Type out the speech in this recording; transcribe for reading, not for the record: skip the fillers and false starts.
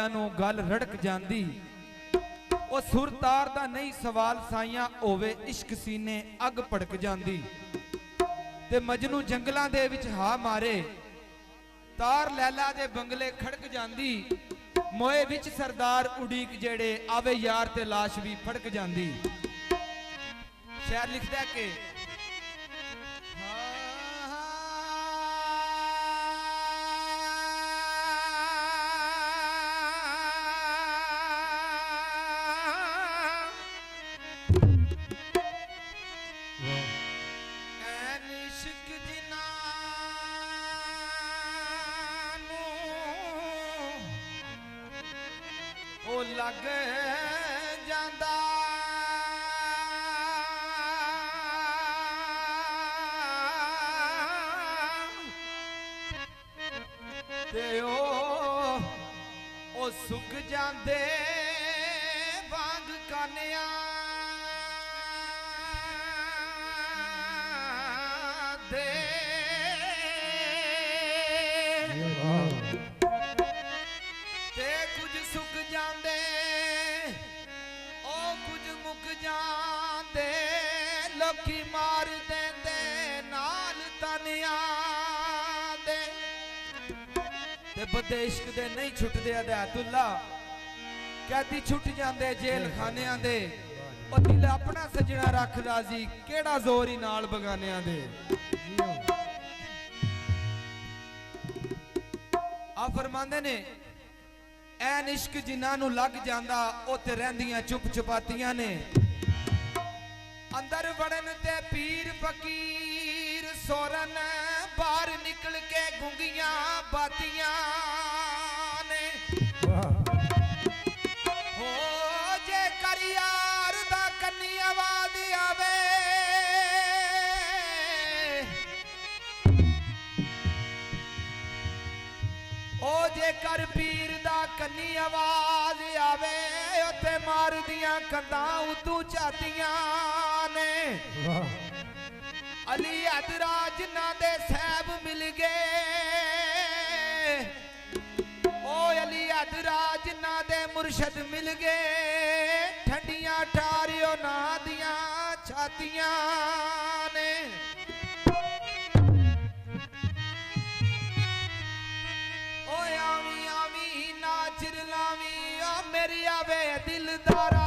नू गल रड़क जांदी। ओ सुर तार दा नहीं सवाल साइयां होवे इश्क सीने अग भड़क जांदी। ते मजनू जंगलां दे विच हा मारे तार लैला दे बंगले खड़क जांदी। मोए विच सरदार उड़ीक जेड़े आवे यार ते लाश भी फड़क जांदी। शायर लिखदा कि लग जांदा ते ओ सुक जांदे वांग कानिया दे ते कुछ सुक जांदे जांदे लोकी मार देंदे नाल तनिया दे ते बदे इश्क दे नहीं छुटदे अदायतुल्ला कैदी छुट जांदे जेल खानियां दे ओ दिल अपना सजना रख राजी केड़ा जोर ही नाल बगानियां दे। आ फरमांदे ने ऐन इश्क जिन्हां नू लग जांदा ओ ते रहिंदियां चुप चुपातियां ने। अंदर वड़न ते पीर फकीर सोरन बाहर निकल के गुंगियां बातियां ने। हो जे कर यार दा कन्नी आवाज आवे ओ जे कर पीर दा कन्नी आवाज आवे उते मार दियां कंधां उतू चातियां ने। अली अदराज ना दे साहब मिल गए ओ अली अदराज ना दे मुर्शद मिल गए ठंडियां ठारियो ना दियां छातियां ने। आवी आवी नाच लावी ओ मेरी आवे दिलदारा